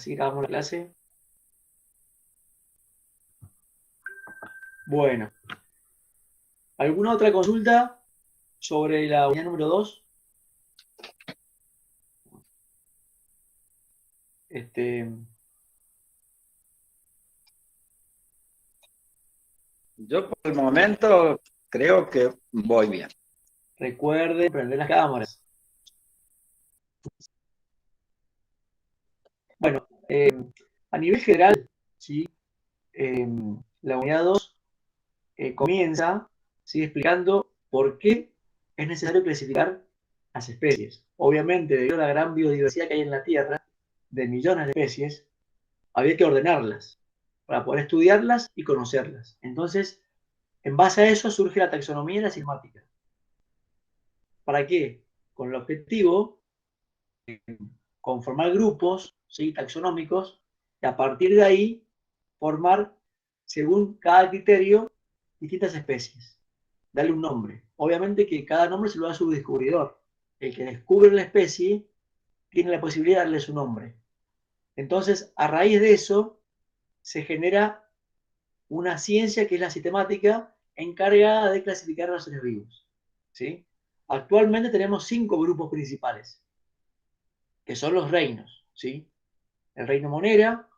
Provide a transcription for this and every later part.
Así grabamos la clase. Bueno, ¿alguna otra consulta sobre la unidad número 2? Yo por el momento creo que voy bien. Recuerden prender las cámaras. Bueno, a nivel general, ¿sí? La unidad 2 comienza, ¿sí?, explicando por qué es necesario clasificar las especies. Obviamente, debido a la gran biodiversidad que hay en la Tierra, de millones de especies, había que ordenarlas para poder estudiarlas y conocerlas. Entonces, en base a eso surge la taxonomía y la sistemática. ¿Para qué? Con el objetivo de conformar grupos, ¿sí?, taxonómicos, y a partir de ahí formar, según cada criterio, distintas especies. Darle un nombre. Obviamente que cada nombre se lo da a su descubridor. El que descubre la especie tiene la posibilidad de darle su nombre. Entonces, a raíz de eso, se genera una ciencia que es la sistemática encargada de clasificar a los seres vivos. ¿Sí? Actualmente tenemos 5 grupos principales, que son los reinos. ¿Sí? El reino monera,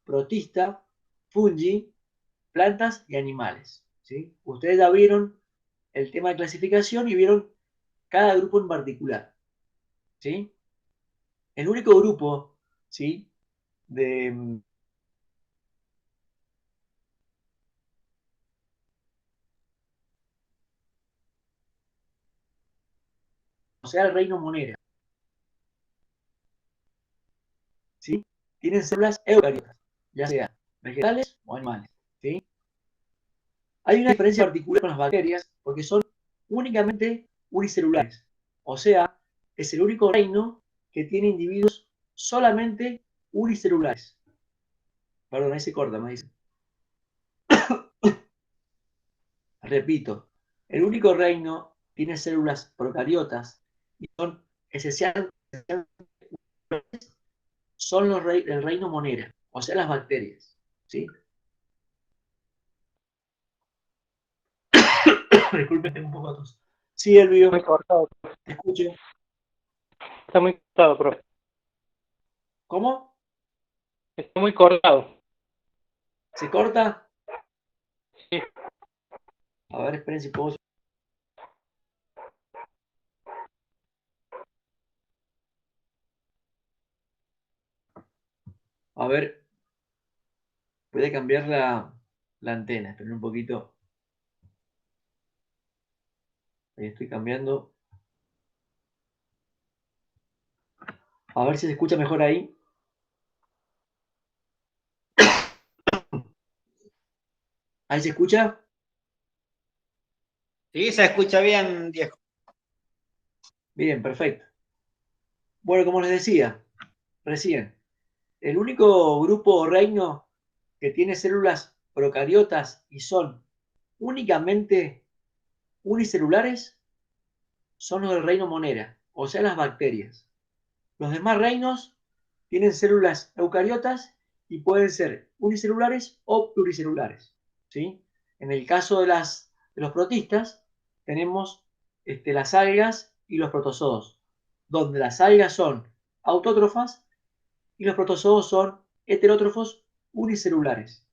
protista, fungi, plantas y animales. ¿Sí? Ustedes ya vieron el tema de clasificación y vieron cada grupo en particular. ¿Sí? El único grupo, ¿sí?, de, o sea, el reino monera, ¿sí?, tienen células eucariotas, ya sea vegetales o animales. ¿Sí? Hay una diferencia particular con las bacterias porque son únicamente unicelulares. O sea, es el único reino que tiene individuos solamente unicelulares. Perdón, ahí se corta, me dice. Repito, el único reino tiene células procariotas y son esencialmente son el reino monera, o sea, las bacterias. ¿Sí? Disculpen, tengo un poco de tos. Sí, Muy Elvio, cortado, te escucho. está muy cortado, profe. ¿Cómo? Está muy cortado. ¿Se corta? Sí, A ver, esperen si puedo. A ver, voy a cambiar la antena. Esperen un poquito. Ahí estoy cambiando. A ver si se escucha mejor ahí. ¿Ahí se escucha? Sí, se escucha bien, Diego. Bien, perfecto. Bueno, como les decía recién, el único grupo o reino que tiene células procariotas y son únicamente unicelulares son los del reino monera, o sea, las bacterias. Los demás reinos tienen células eucariotas y pueden ser unicelulares o pluricelulares. ¿Sí? En el caso de los protistas, tenemos las algas y los protozoos, donde las algas son autótrofas y los protozoos son heterótrofos unicelulares,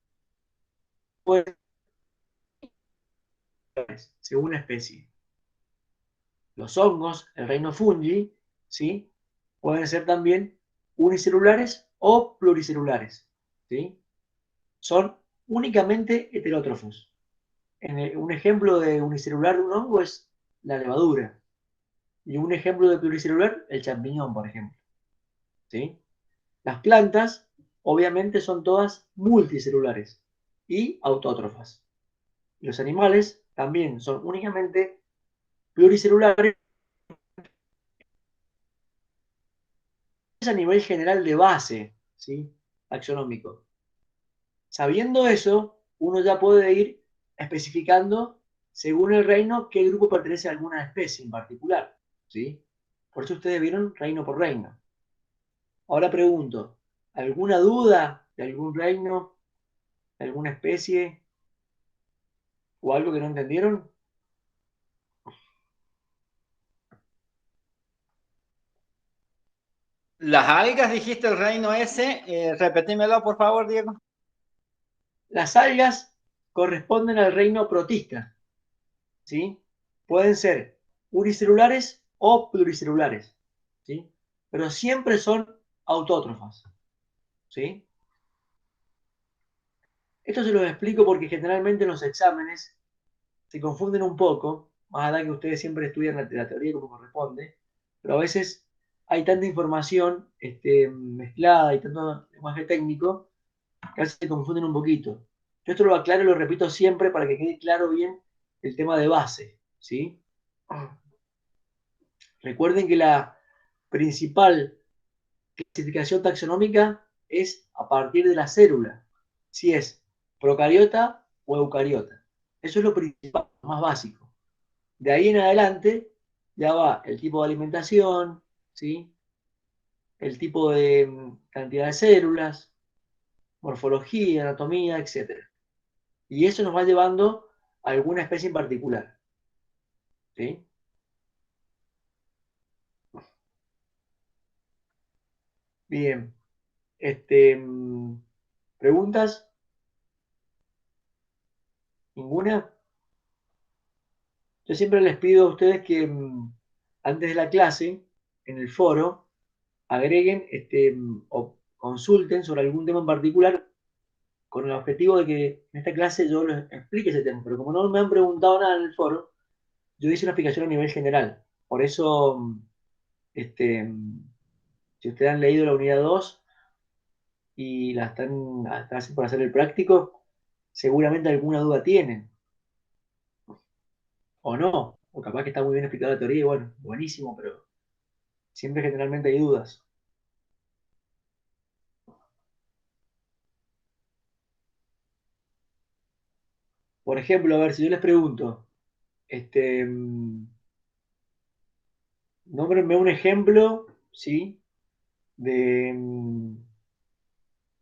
según la especie. Los hongos, el reino fungi, ¿sí?, pueden ser también unicelulares o pluricelulares. ¿Sí? Son únicamente heterótrofos. Un ejemplo de unicelular de un hongo es la levadura. Y un ejemplo de pluricelular, el champiñón, por ejemplo. ¿Sí? Las plantas, obviamente, son todas multicelulares y autótrofas. Los animales también son únicamente pluricelulares a nivel general de base, ¿sí?, taxonómico. Sabiendo eso, uno ya puede ir especificando, según el reino, qué grupo pertenece a alguna especie en particular. ¿Sí? Por eso ustedes vieron reino por reino. Ahora pregunto, ¿Alguna duda de algún reino, de alguna especie o algo que no entendieron? Las algas, dijiste el reino ese, repetímelo por favor, Diego. Las algas corresponden al reino protista, ¿sí? Pueden ser unicelulares o pluricelulares, ¿sí? Pero siempre son autótrofas, ¿sí? Esto se lo explico porque generalmente en los exámenes se confunden un poco, más allá que ustedes siempre estudian la teoría como corresponde, pero a veces hay tanta información mezclada y tanto lenguaje técnico que a veces se confunden un poquito. Yo esto lo aclaro y lo repito siempre para que quede claro bien el tema de base, ¿sí? Recuerden que la principal clasificación taxonómica es a partir de la célula, si es procariota o eucariota. Eso es lo principal, lo más básico. De ahí en adelante ya va el tipo de alimentación, ¿sí? El tipo de cantidad de células, morfología, anatomía, etc. Y eso nos va llevando a alguna especie en particular, ¿sí? Bien. Este, ¿Preguntas? ¿Ninguna? Yo siempre les pido a ustedes que antes de la clase, en el foro, agreguen o consulten sobre algún tema en particular con el objetivo de que en esta clase yo les explique ese tema. Pero como no me han preguntado nada en el foro, yo hice una explicación a nivel general. Por eso, si ustedes han leído la unidad 2 y están por hacer el práctico, seguramente alguna duda tienen, o no, o capaz que está muy bien explicada la teoría y bueno, buenísimo, pero siempre generalmente hay dudas. Por ejemplo, a ver, si yo les pregunto, nómbrenme un ejemplo, ¿sí? De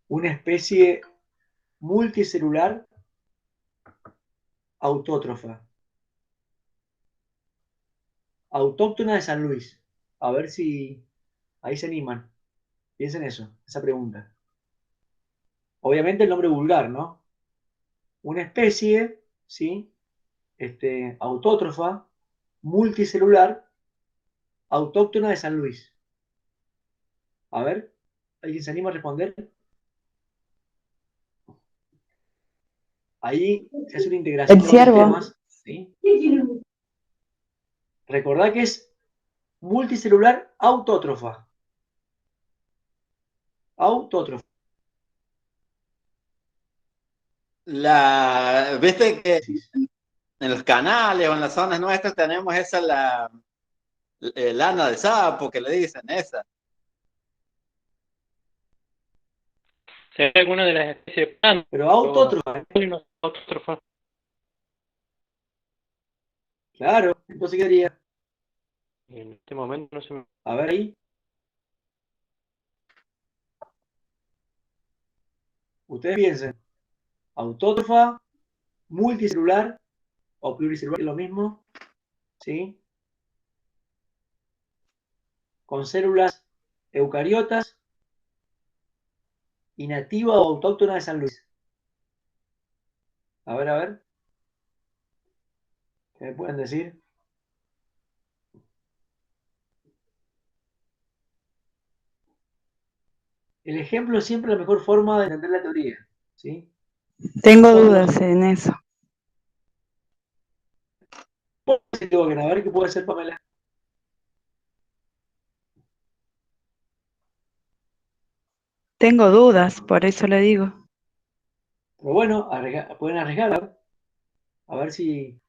una especie multicelular autótrofa, autóctona de San Luis. A ver si ahí se animan. Piensen eso, esa pregunta. Obviamente el nombre vulgar, ¿no? Una especie, ¿sí? Autótrofa, multicelular, autóctona de San Luis. A ver, ¿alguien se anima a responder? Ahí se hace una integración El de varios ciervo. temas, ¿sí? Recordá que es multicelular autótrofa. Autótrofa. Viste que en los canales o en las zonas nuestras tenemos esa, lana de sapo que le dicen, esa. Si hay alguna de las especies de plantas, Pero autótrofa. no autótrofas. Claro, entonces ¿qué haría? En este momento no se me... A ver ahí. Ustedes piensen. Autótrofa, multicelular o pluricelular, es lo mismo, ¿sí? Con células eucariotas y nativa o autóctona de San Luis. A ver, ¿qué me pueden decir? El ejemplo es siempre la mejor forma de entender la teoría, ¿sí? Tengo Ejemplos. dudas en eso. A ver qué puede ser, Pamela. Tengo dudas, por eso le digo. Pero bueno, pueden arriesgar, a ver si...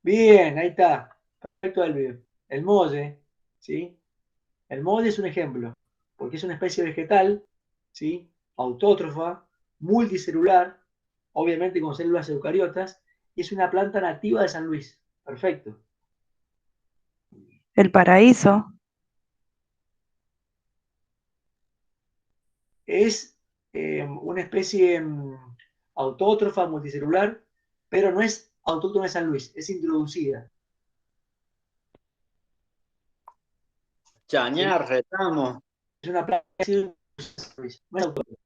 Bien, ahí está. Perfecto el video. El molle, ¿sí? El molle es un ejemplo, porque es una especie vegetal, ¿sí? Autótrofa, multicelular, obviamente con células eucariotas, y es una planta nativa de San Luis. Perfecto. El paraíso. es una especie autótrofa multicelular, pero no es autóctona de San Luis, es introducida. Chañar, retamo. Es una planta que ha sido introducida en San Luis, no es autóctona.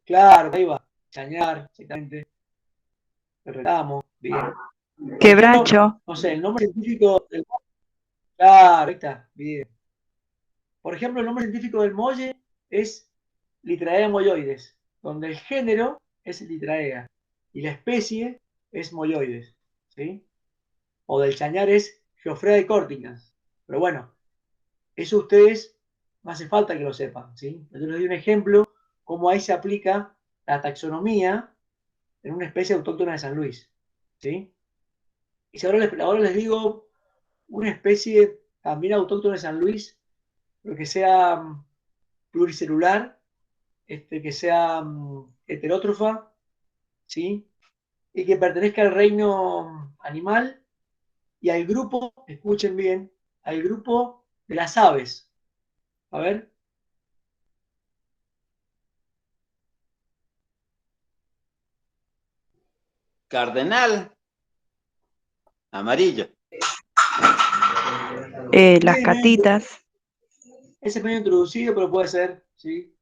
Claro, ahí va. Chañar, exactamente. El retamo, bien. Por ejemplo, Quebracho. no sé, el nombre científico del molle. Claro, ahí está, bien. Por ejemplo, el nombre científico del molle es Litraea molloides, donde el género es Litraea y la especie es molloides, ¿sí? O del chañar es Geoffroy corticans. Pero bueno, eso ustedes no hace falta que lo sepan, ¿sí? Yo les doy un ejemplo cómo ahí se aplica la taxonomía en una especie autóctona de San Luis, ¿sí? Y si ahora les digo una especie también autóctona de San Luis, pero que sea pluricelular, que sea heterótrofa, ¿sí? Y que pertenezca al reino animal y al grupo, escuchen bien, al grupo de las aves. A ver, Cardenal, amarillo. Las bien, catitas. ese es medio introducido, pero puede ser, ¿sí?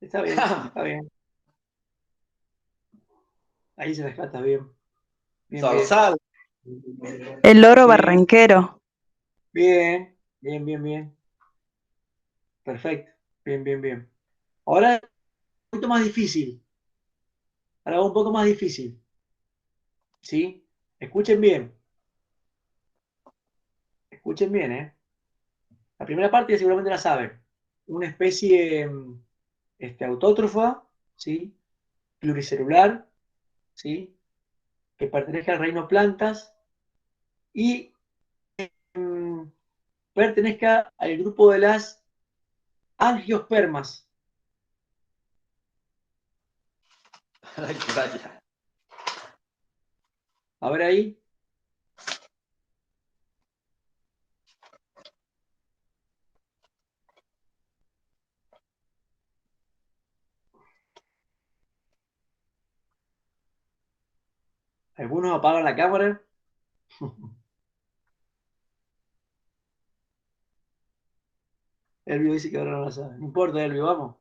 Está bien, está bien. Ahí se rescata bien. Bien, bien. Zorzal. El loro Sí, barranquero. bien, bien, bien, bien. Perfecto. Bien, bien, bien. Ahora un poquito más difícil. Ahora un poco más difícil. ¿Sí? Escuchen bien. Escuchen bien, ¿eh? La primera parte seguramente la saben. Una especie autótrofa, ¿sí? Pluricelular, ¿sí? Que pertenece al reino plantas y mm, pertenezca al grupo de las angiospermas. Vaya. A ver ahí. Algunos apagan la cámara. Elvio dice que ahora no la sabe. No importa, Elvio, vamos.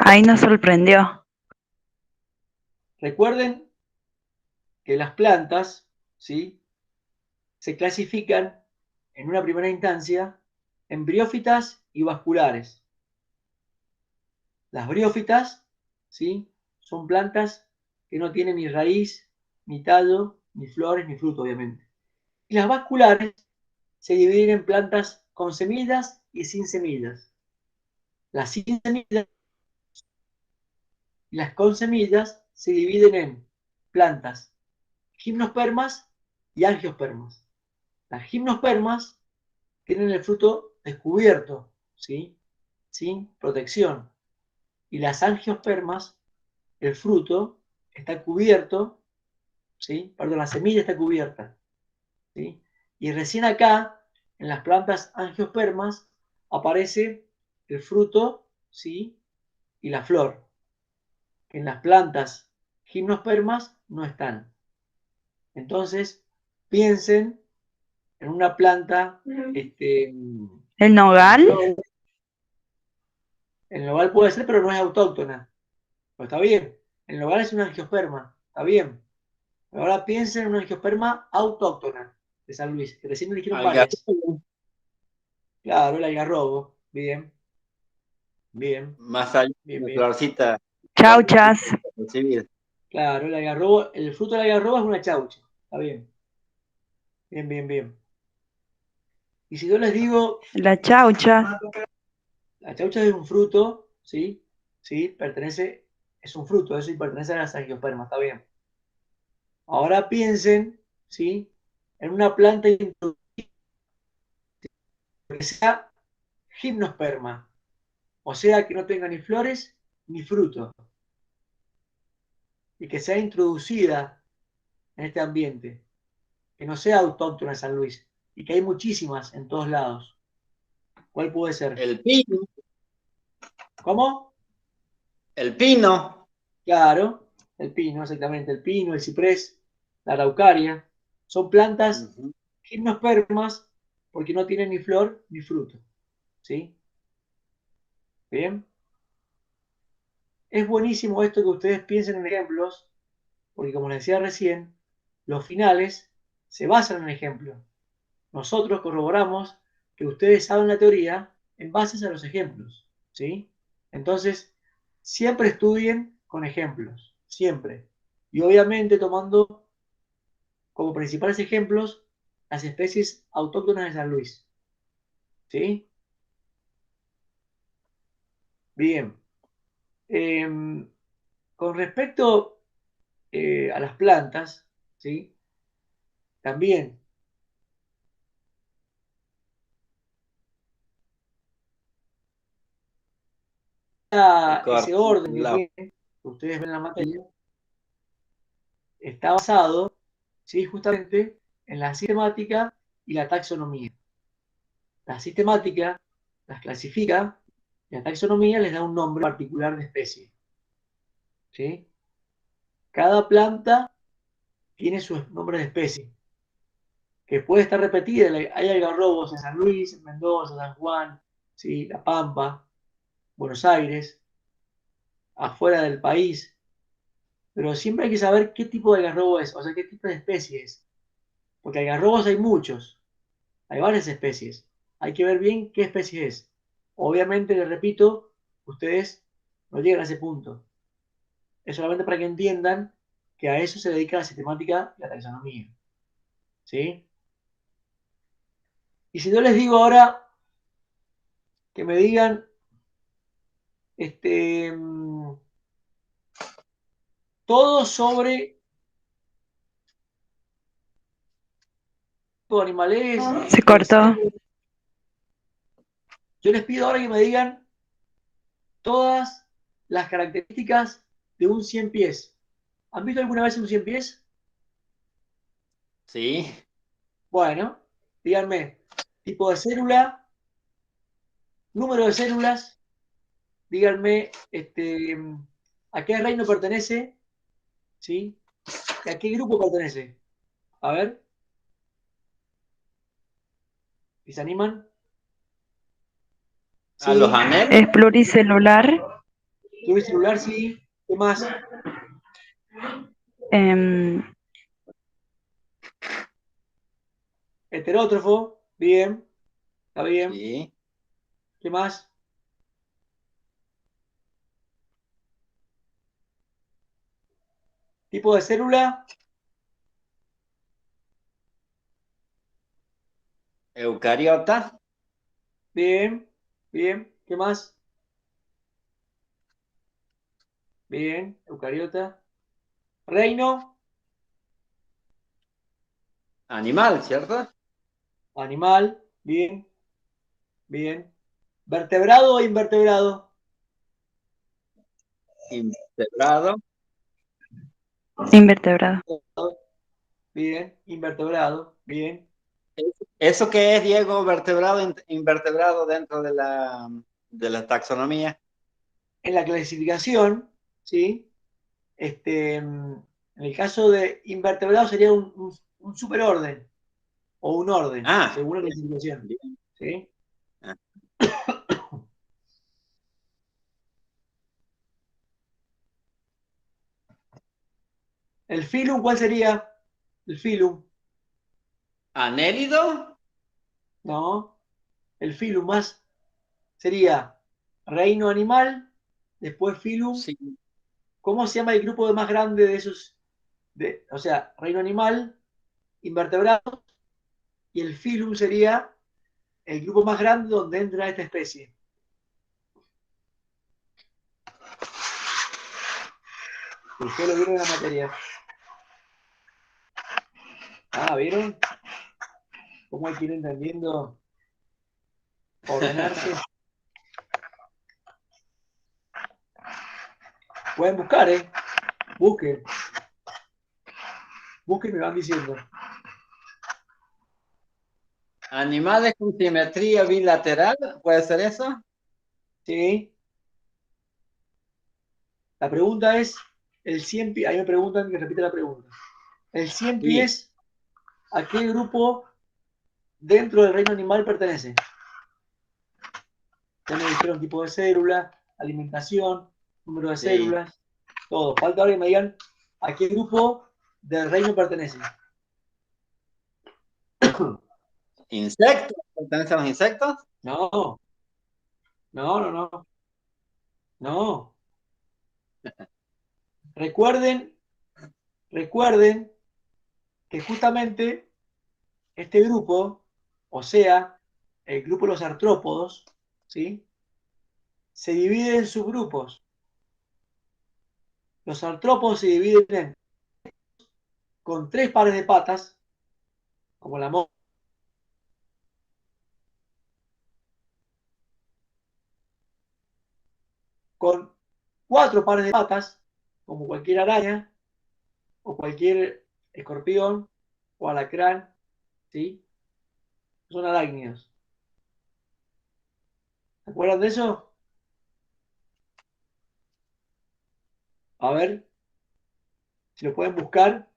Ahí nos sorprendió. Recuerden que las plantas, ¿sí? Se clasifican en una primera instancia en briófitas y vasculares. Las briófitas, ¿sí? Son plantas que no tienen ni raíz, ni tallo, ni flores, ni fruto, obviamente. Y las vasculares se dividen en plantas con semillas y sin semillas. Las sin semillas y las con semillas se dividen en plantas gimnospermas y angiospermas. Las gimnospermas tienen el fruto descubierto, ¿sí? Sin protección. Y las angiospermas, el fruto está cubierto, ¿sí? Perdón, la semilla está cubierta, ¿sí? Y recién acá, en las plantas angiospermas, aparece el fruto, ¿sí? Y la flor. Que en las plantas gimnospermas no están. Entonces, piensen en una planta, ¿El nogal? el nogal puede ser, pero no es autóctona. Pero está bien. El nogal es una angiosperma, está bien. Pero ahora piensen en una angiosperma autóctona de San Luis, que recién me dijeron varias. Algarrobo. Claro, el algarrobo. Bien, bien, Más allá bien, de la bien. florcita. Chauchas. Recibir. Claro, el algarrobo, el fruto del algarrobo es una chaucha. Está bien. Bien, bien, bien. Y si yo les digo, La chaucha. la chaucha es un fruto, ¿sí? Sí, pertenece, es un fruto, eso y pertenece a las angiospermas, está bien. Ahora piensen, ¿sí? En una planta que sea gimnosperma, o sea que no tenga ni flores ni fruto, y que sea introducida en este ambiente, que no sea autóctona de San Luis, y que hay muchísimas en todos lados. ¿Cuál puede ser? El pino. ¿Cómo? El pino. Claro, el pino, exactamente, el pino, el ciprés, la araucaria, son plantas Ujú. gimnospermas porque no tienen ni flor ni fruto, ¿sí? Bien. Es buenísimo esto que ustedes piensen en ejemplos, porque como les decía recién, los finales se basan en ejemplos. Nosotros corroboramos que ustedes saben la teoría en base a los ejemplos, ¿sí? Entonces, siempre estudien con ejemplos, siempre. Y obviamente tomando como principales ejemplos las especies autóctonas de San Luis, ¿sí? Bien. Con respecto a las plantas, ¿sí? También Se ese corta orden que la... tiene, que ustedes ven en la materia, está basado, ¿sí? Justamente en la sistemática y la taxonomía. La sistemática las clasifica y la taxonomía les da un nombre particular de especie, ¿sí? Cada planta tiene su nombre de especie, que puede estar repetida. Hay algarrobos en San Luis, en Mendoza, San Juan, ¿sí? La Pampa, Buenos Aires, afuera del país, pero siempre hay que saber qué tipo de algarrobo es, o sea, qué tipo de especie es, porque algarrobos hay muchos, hay varias especies, hay que ver bien qué especie es. Obviamente, les repito, ustedes no llegan a ese punto, es solamente para que entiendan que a eso se dedica la sistemática y la taxonomía, ¿sí? Y si yo les digo ahora que me digan, este, todo sobre animales, Se tipo de cortó. células, yo les pido ahora que me digan todas las características de un 100 pies. ¿Han visto alguna vez un 100 pies? Sí. Bueno, díganme, tipo de célula, número de células, díganme a qué reino pertenece, ¿sí? ¿Y a qué grupo pertenece? A ver, si se animan. A los Sí, anélidos. Es pluricelular. pluricelular, sí. ¿Qué más? em, Heterótrofo, bien, está bien. Sí. ¿Qué más? Tipo de célula, Eucariota. bien, bien. ¿Qué más? Bien, eucariota. Reino, Animal, ¿cierto? animal, bien, bien. Vertebrado o invertebrado, Invertebrado. invertebrado. bien, invertebrado, bien. ¿Eso qué es, Diego? Vertebrado, invertebrado dentro de la taxonomía. En la clasificación, ¿sí? En el caso de invertebrado sería un superorden o un orden, Ah, según la clasificación, bien. ¿sí? Ah, ¿El filum cuál sería? El filum, ¿anélido? ¿no? El filum más sería reino animal, después filum. Sí. ¿Cómo se llama el grupo de más grande de esos? O sea, reino animal, invertebrados, y el filum sería el grupo más grande donde entra esta especie. Ustedes lo vieron en la materia. Ah, ¿vieron? ¿Cómo hay que ir entendiendo? Ordenarse. Pueden buscar, ¿eh? Busquen. Busquen y me van diciendo. Animales con simetría bilateral, ¿puede ser eso? Sí, La pregunta es, el 100 pies, ahí me preguntan que repite la pregunta. El 100 Sí. pies, ¿a qué grupo dentro del reino animal pertenece? Ya me dijeron tipo de célula, alimentación, número de Sí. células, todo. Falta ahora que me digan a qué grupo del reino pertenece. ¿Insectos? ¿Pertenecen a los insectos? No, no. No. Recuerden que justamente este grupo, o sea, el grupo de los artrópodos, ¿sí? Se divide en subgrupos. Los artrópodos se dividen con 3 pares de patas, como la mosca, con 4 pares de patas, como cualquier araña o cualquier escorpión o alacrán, ¿sí? Son arácnidos. ¿Se acuerdan de eso? A ver si lo pueden buscar.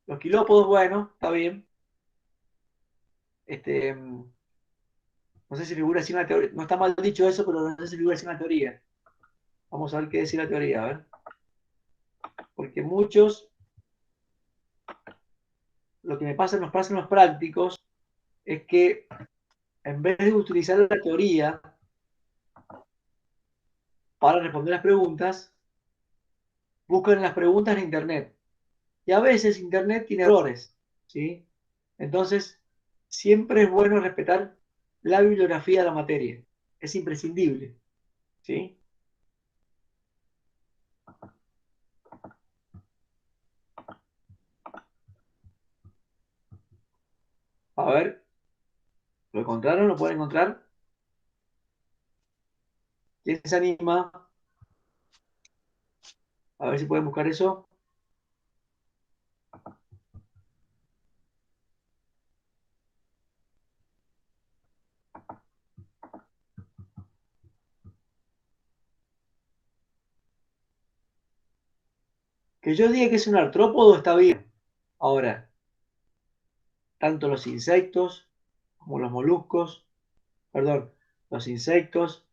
Los quilópodos, bueno, está bien. No sé si figura así una teoría. No está mal dicho eso, pero no sé si figura así una teoría. Vamos a ver qué decir la teoría, a ver. Porque muchos, lo que nos pasa en los prácticos, es que en vez de utilizar la teoría para responder las preguntas, buscan las preguntas en Internet. Y a veces Internet tiene errores, ¿sí? Entonces, siempre es bueno respetar la bibliografía de la materia. Es imprescindible, ¿sí? A ver, ¿lo encontraron? ¿Lo pueden encontrar? ¿Quién se anima? A ver si pueden buscar eso. Que yo diga que es un artrópodo está bien. Ahora, tanto los insectos como los moluscos, perdón, los insectos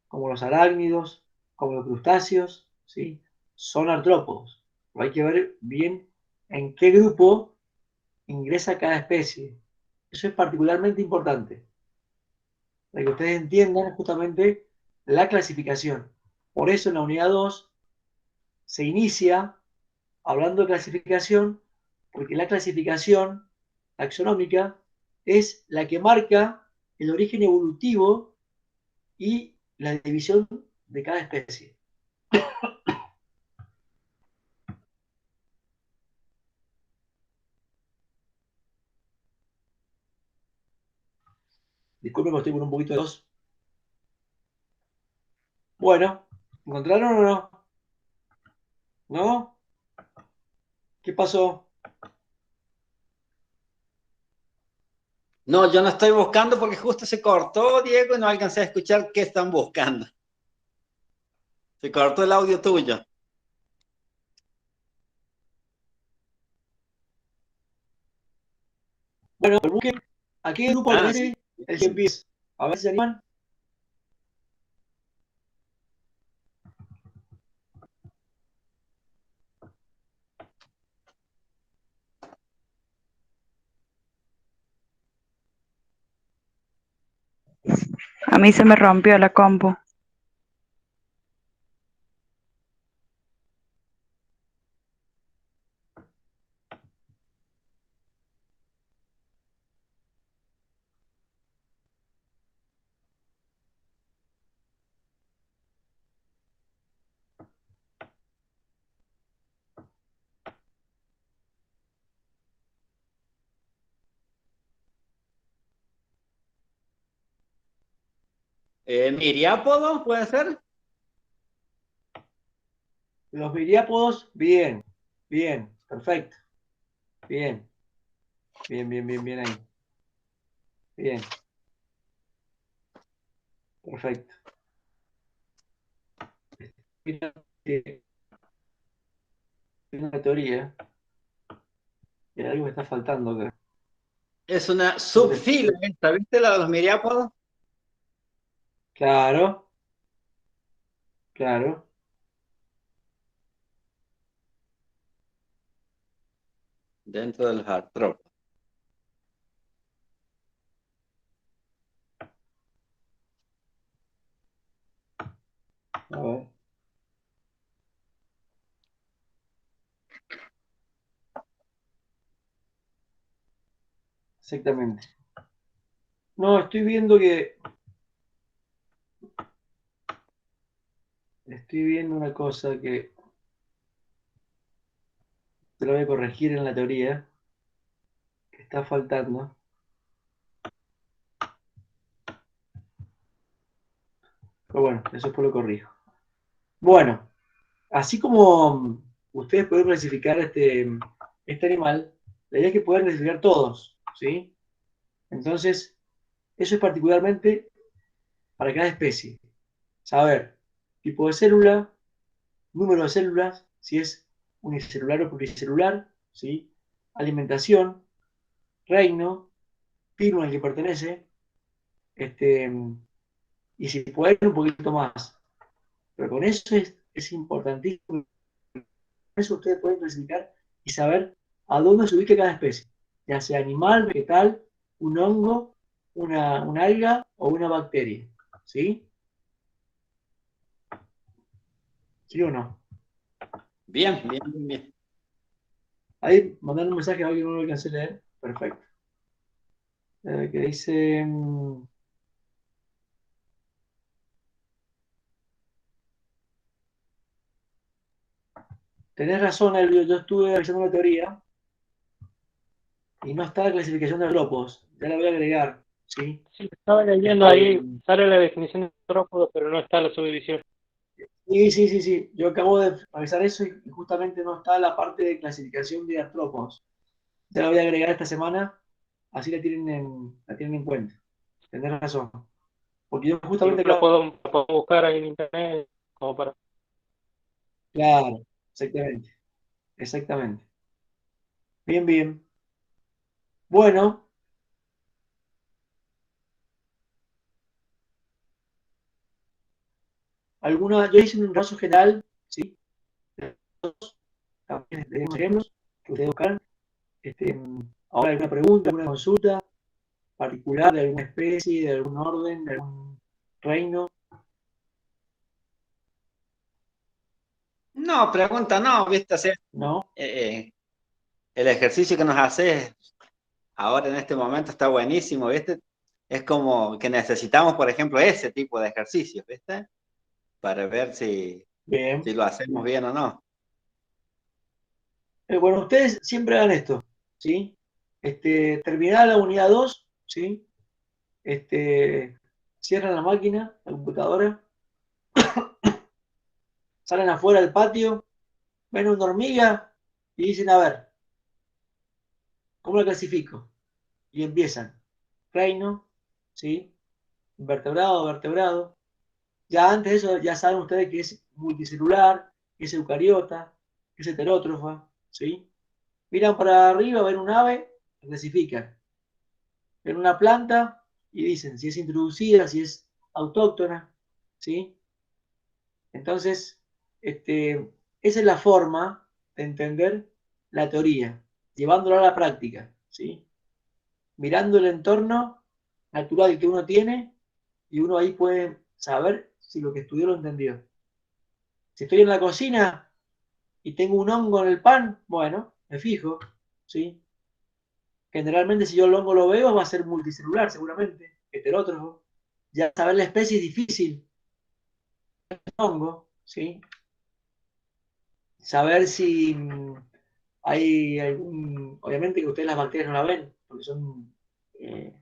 como los arácnidos, como los crustáceos, ¿sí? Son artrópodos. Pero hay que ver bien en qué grupo ingresa cada especie. Eso es particularmente importante, para que ustedes entiendan justamente la clasificación. Por eso en la unidad 2 se inicia hablando de clasificación, porque la clasificación taxonómica es la que marca el origen evolutivo y la división de cada especie. Disculpen que estoy con un poquito de tos. Bueno, ¿encontraron o no? ¿No? ¿Qué pasó? No, yo no estoy buscando porque justo se cortó, Diego, y no alcancé a escuchar qué están buscando. Se cortó el audio tuyo. Bueno, busquen a qué grupo Sí. pertenece el 100 pies. A ver si se animan. A mí se me rompió la compu. ¿Miriápodo puede ser? Los viriápodos, bien, bien, perfecto. Bien, bien ahí. Bien, perfecto. Mira, tiene una teoría, y algo me está faltando acá. Es una subfila esta, ¿viste la de los miriápodos? Claro, claro. Dentro de los artrópodos. A ver. Exactamente. No, estoy viendo que. Estoy viendo una cosa que te lo voy a corregir en la teoría, que está faltando. Pero bueno, eso después lo corrijo. Bueno, así como ustedes pueden clasificar este animal, la idea es que puedan clasificar todos, ¿sí? Entonces, eso es particularmente para cada especie. Saber tipo de célula, número de células, si es unicelular o pluricelular, ¿sí? Alimentación, reino, firma al que pertenece, este, y si puede un poquito más. Pero con eso es importantísimo. Con eso ustedes pueden clasificar y saber a dónde se ubica cada especie, ya sea animal, vegetal, un hongo, una alga o una bacteria. ¿Sí? ¿Sí o no? Bien, bien, bien, bien. Ahí mandan un mensaje a alguien que no lo alcancé a leer. Perfecto. Que dice. Tenés razón, Elvio, yo estuve revisando la teoría y no está la clasificación de artrópodos. Ya la voy a agregar, ¿sí? Sí, estaba leyendo Este, ahí, sale la definición de artrópodo, pero no está la subdivisión. sí, sí, sí, sí. Yo acabo de revisar eso y justamente no está la parte de clasificación de artrópodos. Ya la voy a agregar esta semana, así la tienen en cuenta. Tenés razón. Porque yo Y justamente acabo. lo puedo buscar ahí en internet como para... Claro, exactamente, exactamente. Bien, bien. Bueno, yo hice un repaso general, ¿sí? También de unos ejemplos que ustedes buscan. Este, ahora alguna pregunta, alguna consulta particular de alguna especie, de algún orden, de algún reino, No, pregunta, no, ¿viste? O sea, ¿no? el ejercicio que nos haces ahora en este momento está buenísimo, ¿viste? Es como que necesitamos, por ejemplo, ese tipo de ejercicios, ¿viste? Para ver si Bien. lo hacemos bien o no. Bueno, ustedes siempre hagan esto, ¿sí? Terminada la unidad 2, ¿sí? Cierran la máquina, la computadora, salen afuera al patio, ven una hormiga y dicen, a ver, ¿cómo la clasifico? Y empiezan. Reino, ¿sí? Invertebrado, vertebrado. Ya antes de eso, ya saben ustedes que es multicelular, que es eucariota, que es heterótrofa, ¿sí? Miran para arriba, ven un ave, clasifican. Ven una planta y dicen si es introducida, si es autóctona, ¿sí? Entonces, esa es la forma de entender la teoría, llevándola a la práctica, ¿sí? Mirando el entorno natural que uno tiene y uno ahí puede saber si lo que estudió lo entendió. Si estoy en la cocina y tengo un hongo en el pan, bueno, me fijo, ¿sí? Generalmente si yo el hongo lo veo va a ser multicelular seguramente, heterótrofo. Ya saber la especie es difícil, hongo, ¿sí? Saber si hay algún, obviamente que ustedes las bacterias no la ven, porque eh,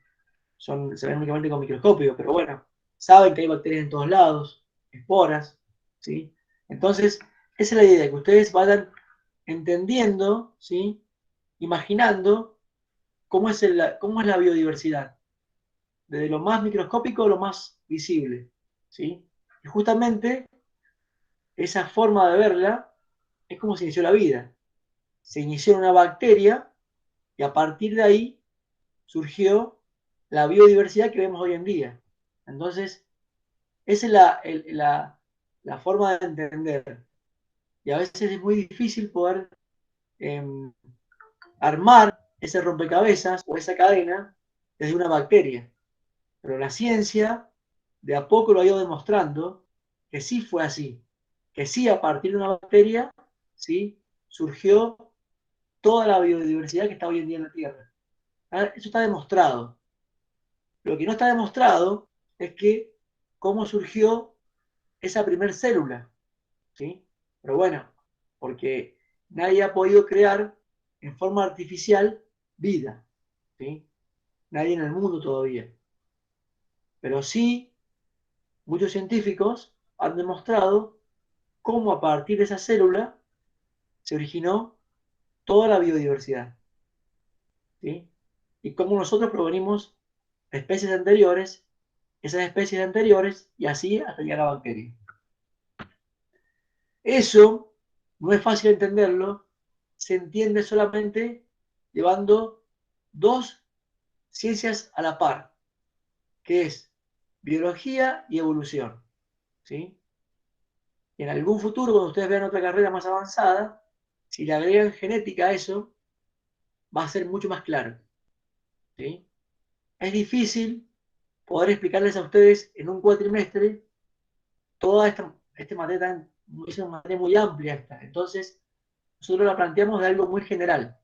se ven únicamente con microscopio, pero bueno, saben que hay bacterias en todos lados, esporas, ¿sí? Entonces, esa es la idea, que ustedes vayan entendiendo, ¿sí? Imaginando cómo es la biodiversidad, desde lo más microscópico a lo más visible, ¿sí? Y justamente esa forma de verla es como se inició la vida. Se inició en una bacteria y a partir de ahí surgió la biodiversidad que vemos hoy en día. Entonces, esa es la forma de entender. Y a veces es muy difícil poder eh, armar ese rompecabezas o esa cadena desde una bacteria. Pero la ciencia de a poco lo ha ido demostrando que sí fue así, que sí a partir de una bacteria, ¿sí? Surgió toda la biodiversidad que está hoy en día en la Tierra. Eso está demostrado. Lo que no está demostrado es que cómo surgió esa primer célula, ¿sí? Pero bueno, porque nadie ha podido crear en forma artificial vida, ¿sí? Nadie en el mundo todavía. Pero sí, muchos científicos han demostrado cómo a partir de esa célula se originó toda la biodiversidad, ¿sí? Y cómo nosotros provenimos de especies anteriores, esas especies anteriores, y así hasta llegar a la bacteria. Eso no es fácil entenderlo, se entiende solamente llevando dos ciencias a la par, que es biología y evolución, ¿sí? Y en algún futuro, cuando ustedes vean otra carrera más avanzada, si le agregan genética a eso, va a ser mucho más claro, ¿sí? Es difícil poder explicarles a ustedes en un cuatrimestre toda esta materia es una materia muy amplia esta. Entonces, nosotros la planteamos de algo muy general.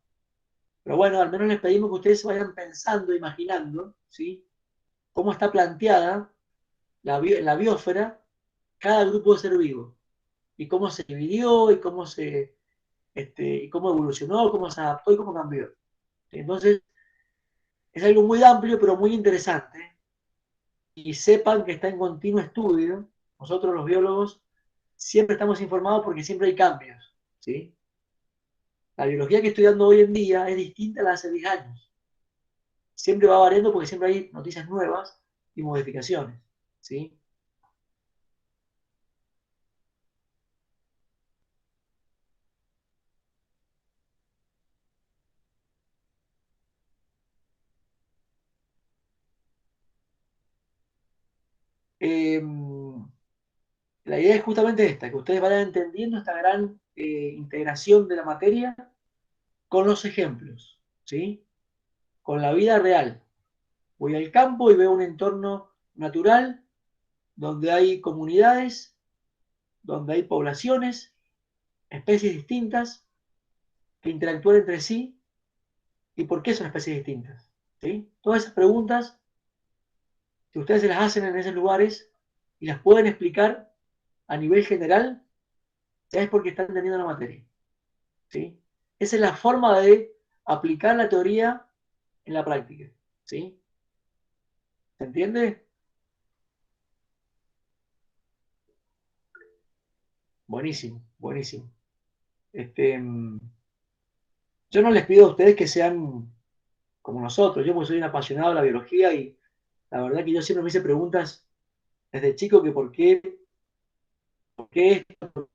Pero bueno, al menos les pedimos que ustedes vayan pensando, imaginando, ¿sí? Cómo está planteada en la biosfera cada grupo de ser vivo. Y cómo se dividió, y cómo evolucionó, cómo se adaptó y cómo cambió. Entonces, es algo muy amplio, pero muy interesante. Y sepan que está en continuo estudio. Nosotros los biólogos siempre estamos informados porque siempre hay cambios, ¿sí? La biología que estoy dando hoy en día es distinta a la de hace 10 años. Siempre va variando porque siempre hay noticias nuevas y modificaciones, ¿sí? Eh, la idea es justamente esta, que ustedes vayan entendiendo esta gran integración de la materia con los ejemplos, ¿sí? Con la vida real. Voy al campo y veo un entorno natural donde hay comunidades, donde hay poblaciones, especies distintas que interactúan entre sí y por qué son especies distintas, ¿sí? Todas esas preguntas, si ustedes se las hacen en esos lugares y las pueden explicar a nivel general, ya es porque están entendiendo la materia, ¿sí? Esa es la forma de aplicar la teoría en la práctica, ¿sí? ¿Se entiende? Buenísimo, buenísimo. Este, yo no les pido a ustedes que sean como nosotros, yo porque soy un apasionado de la biología y la verdad que yo siempre me hice preguntas desde chico que por qué esto,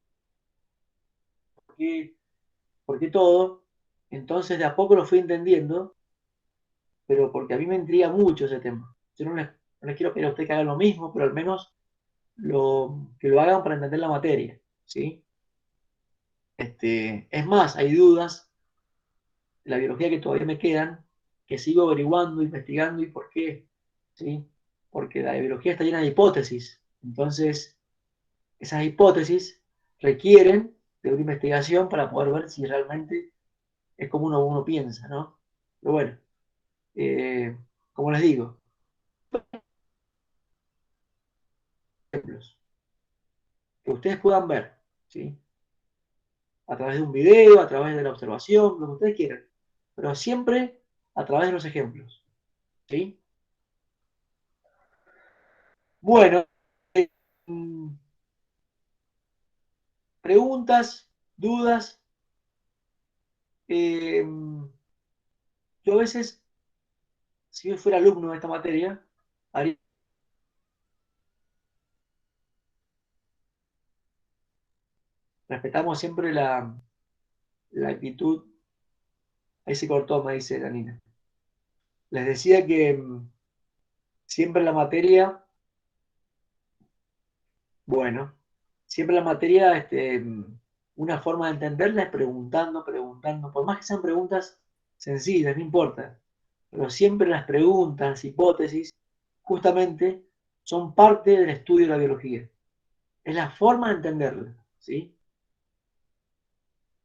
por qué todo. Entonces de a poco lo fui entendiendo, pero porque a mí me intriga mucho ese tema. Yo no les quiero pedir a ustedes que hagan lo mismo, pero al menos que lo hagan para entender la materia, ¿sí? Es más, hay dudas de la biología que todavía me quedan, que sigo averiguando, investigando y por qué, ¿sí? Porque la biología está llena de hipótesis. Entonces, esas hipótesis requieren de una investigación para poder ver si realmente es como uno piensa, ¿no? Pero bueno, eh, como les digo, ejemplos que ustedes puedan ver, ¿sí? A través de un video, a través de la observación, lo que ustedes quieran, pero siempre a través de los ejemplos, ¿sí? Bueno, mm, preguntas, dudas. Eh, yo a veces, si yo fuera alumno de esta materia, haría, respetamos siempre la actitud. Ahí se cortó, me dice la Nina. Les decía que siempre la materia, bueno, siempre la materia, una forma de entenderla es preguntando, preguntando, por más que sean preguntas sencillas, no importa, pero siempre las preguntas, hipótesis, justamente son parte del estudio de la biología. Es la forma de entenderla, ¿sí?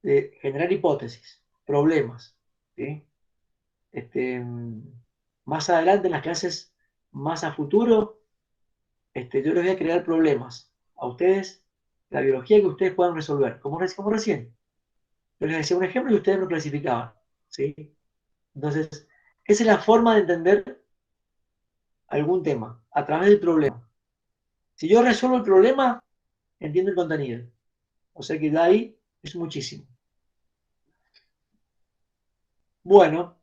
De generar hipótesis, problemas, ¿sí? Más adelante en las clases, más a futuro, yo les voy a crear problemas a ustedes, la biología que ustedes puedan resolver, como recién. Yo les decía un ejemplo y ustedes lo clasificaban, ¿sí? Entonces, esa es la forma de entender algún tema, a través del problema. Si yo resuelvo el problema, entiendo el contenido. O sea que de ahí es muchísimo. Bueno,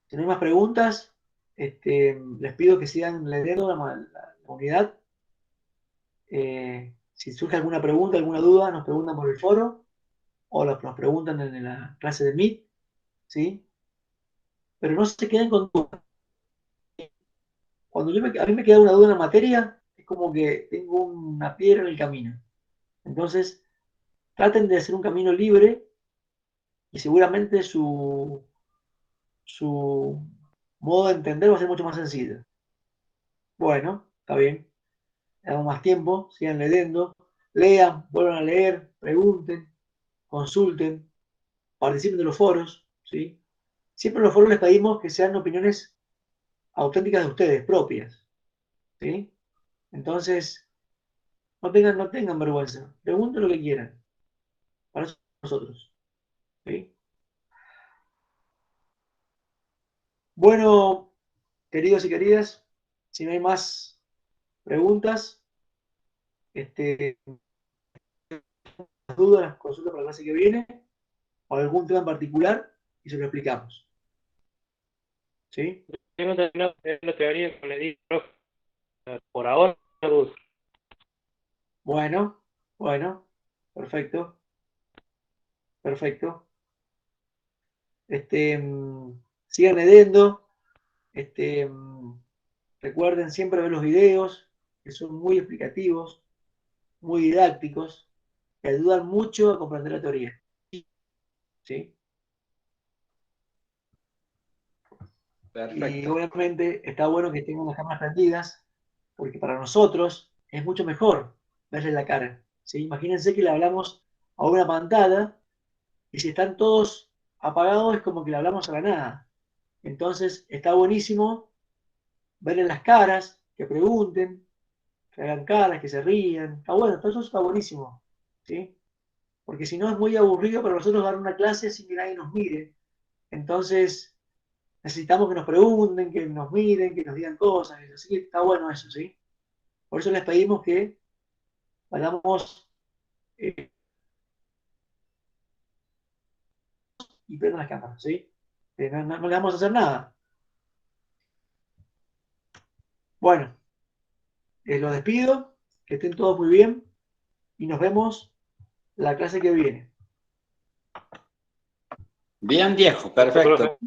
si no hay más preguntas, les pido que sigan leyendo la unidad. Si surge alguna pregunta, alguna duda, nos preguntan por el foro o nos preguntan en la clase de Meet, ¿sí? Pero no se queden con dudas. Cuando a mí me queda una duda en la materia, es como que tengo una piedra en el camino. Entonces, traten de hacer un camino libre y seguramente su modo de entender va a ser mucho más sencillo. Bueno, está bien. Le damos más tiempo, sigan leyendo, lean, vuelvan a leer, pregunten, consulten, participen de los foros, ¿sí? Siempre en los foros les pedimos que sean opiniones auténticas de ustedes, propias, ¿sí? Entonces, no tengan vergüenza, pregunten lo que quieran, para eso nosotros, ¿sí? Bueno, queridos y queridas, si no hay más preguntas, dudas, las consultas para la clase que viene, o algún tema en particular, y se lo explicamos, ¿sí? Yo no termino de ver la teoría que le di, profe. Por ahora, no dudo. Bueno, perfecto, perfecto. Sigan leyendo, recuerden siempre ver los videos, que son muy explicativos, muy didácticos, que ayudan mucho a comprender la teoría, ¿sí? Y Perfecto. obviamente está bueno que tengan las cámaras prendidas, porque para nosotros es mucho mejor verle la cara, ¿sí? Imagínense que le hablamos a una pantalla y si están todos apagados es como que le hablamos a la nada. Entonces está buenísimo verle las caras, que pregunten, que hagan caras, que se rían. Está bueno, todo eso está buenísimo, ¿sí? Porque si no es muy aburrido para nosotros dar una clase sin que nadie nos mire. Entonces necesitamos que nos pregunten, que nos miren, que nos digan cosas. Así que está bueno eso, ¿sí? Por eso les pedimos que vayamos y prendan las cámaras, ¿sí? No le vamos a hacer nada. Bueno, los despido, que estén todos muy bien y nos vemos la clase que viene. Bien, viejo, Profe. perfecto.